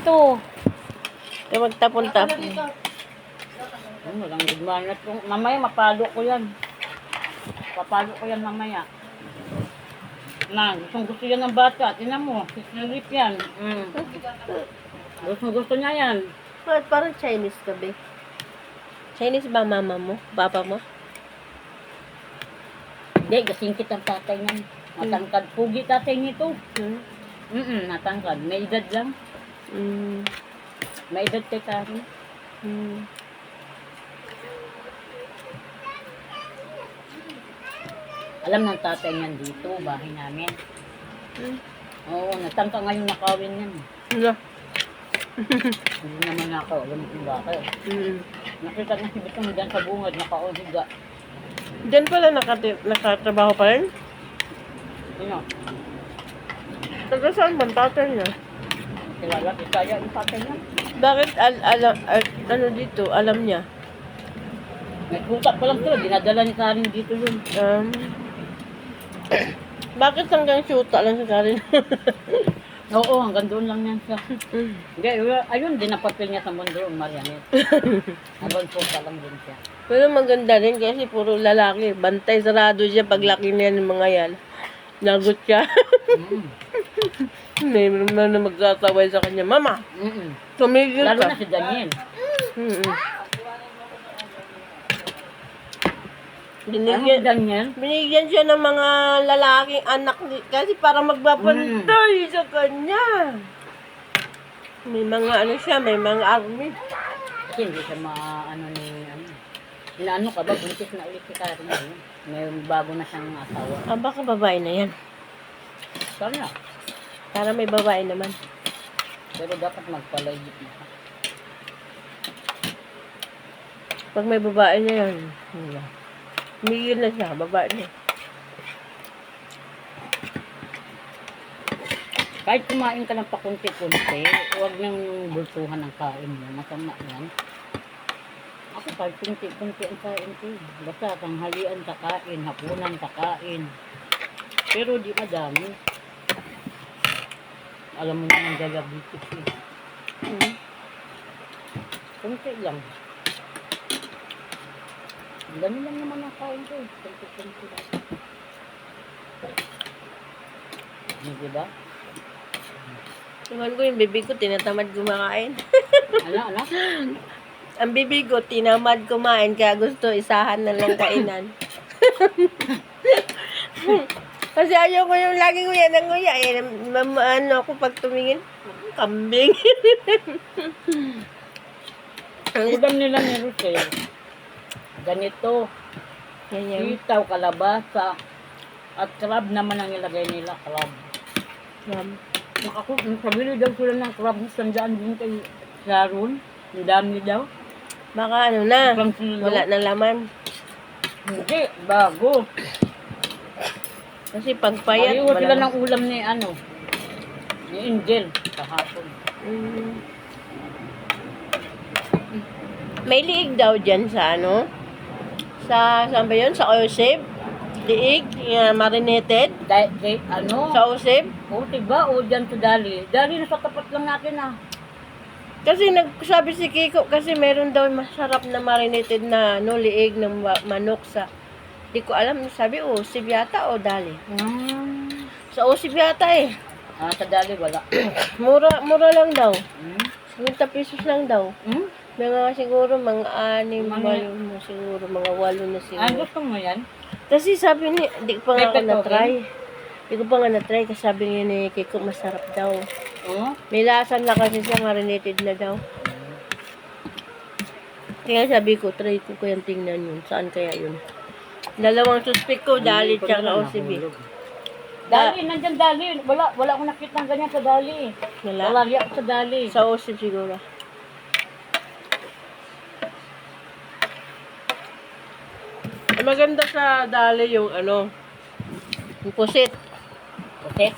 dito. Kaya magtapon-tapon. Walang gudmanat. Mamaya mapalo ko yan. Papalo ko yan mamaya. Na, gusto yan ng bata. Tinan mo, sisilip yan. Gusto niya yan. Bakit parang Chinese ka, be? Chinese ba mama mo? Papa mo? Hindi, gasingkit ang tatay niyan. Natangkad. Pugi tatay nito. Natangkad. May edad lang. May edad kay Karen. Alam ng tatay niyan dito, bahay namin. Oo, natangka ngayon nakawin yan. Wala. Hindi naman ako, alam kung bakit. Nakita na si Bitong dyan sa bungad, nakaohiga. Diyan pala nakatrabaho pa rin? Ano? Taga saan ba ang tatay niya? Kilala, isaya yung tatay niya. Bakit ano dito, alam niya? May kutak pa lang sila, dinadala ni Karen dito yun. Bakit hanggang syuta lang sa Karen? Oo, hanggang doon lang yan siya. Hindi, ayun, dinapapil niya sa mundo, Marianet. Habang po pa lang din siya. Pero maganda rin kasi puro lalaki. Bantay sarado siya paglaki niya ng mga yan. Nagot siya. Mayroon na magkasaway sa kanya. Mama, tumigil ka. Lalo na si Daniel. Binigyan siya ng mga lalaking anak kasi para magbabantay sa kanya. May mga ano siya, may mga army. Kasi hindi siya inaano ka ba, buntis na ulit si Karen ngayon. May bago na siyang asawa. Baka babae na yan. Sana. Para may babae naman. Pero dapat magpalagit na. Pag may babae na yan, humigil na siya, babae na. Kahit kumain ka ng pakunti-kunti, huwag nang bultuhan ng kain mo. Masama yan. Ako kahit kunti-kunti ang kain ko. Basta tanghalian kakain, hapunan kakain. Pero di madami. Alam mo naman diabetes eh. Kunti lang. Dami lang naman ang kain ko eh. Kunti-kunti lang. Diba? Iwan ko yung bibig ko, tinatamad kumakain. Ano? Ang bibig ko, tinamad kumain, kaya gusto isahan na lang kainan. Kasi ayaw ko yung lagi nguya ng nguya. Ano ako pag tumingin, kambing. Ang udam nila ni Rosel. Ganito. Sitaw, kalabasa. At crab naman ang ilagay nila, crab. Nakabili daw sila ng crab. Sandaan din kay Sharon. Ang dami daw. Baka ano na, wala na laman. Hindi, bago. Kasi pagpayat, Mariwa sila ng ulam ni ni Angel kahapon. May liig daw dyan sa saan ba yun? Sa Oseb? Liig, marinated? Sa Oseb? O, diba? O, dyan sa Dali. Dali, nasa tapat lang natin Kasi nagsabi si Kiko, kasi meron daw masarap na marinated na liig ng manok sa, di ko alam, sabi Oseb yata o Dali. Sa Oseb yata eh. Sa Dali, wala. Mura lang daw. 50 pesos lang daw. Mga siguro, mga 6, na siguro, mga 8 na siguro. Gusto mo yan? Kasi sabi ni, di ko pa nga ako na-try. Di ko pa nga na-try kasi sabi niya ni Kiko, masarap daw. May lasan na kasi siya, marinated na daw. Kaya sabi ko, try ko yung tingnan yun. Saan kaya yun? Dalawang suspect ko, Dali tsaka OCB. Dali, nandyan Dali. Wala akong nakita ng ganyan sa Dali. Wala ako sa Dali. Sa OCB siguro. Maganda sa Dali yung yung pusit. Pusit?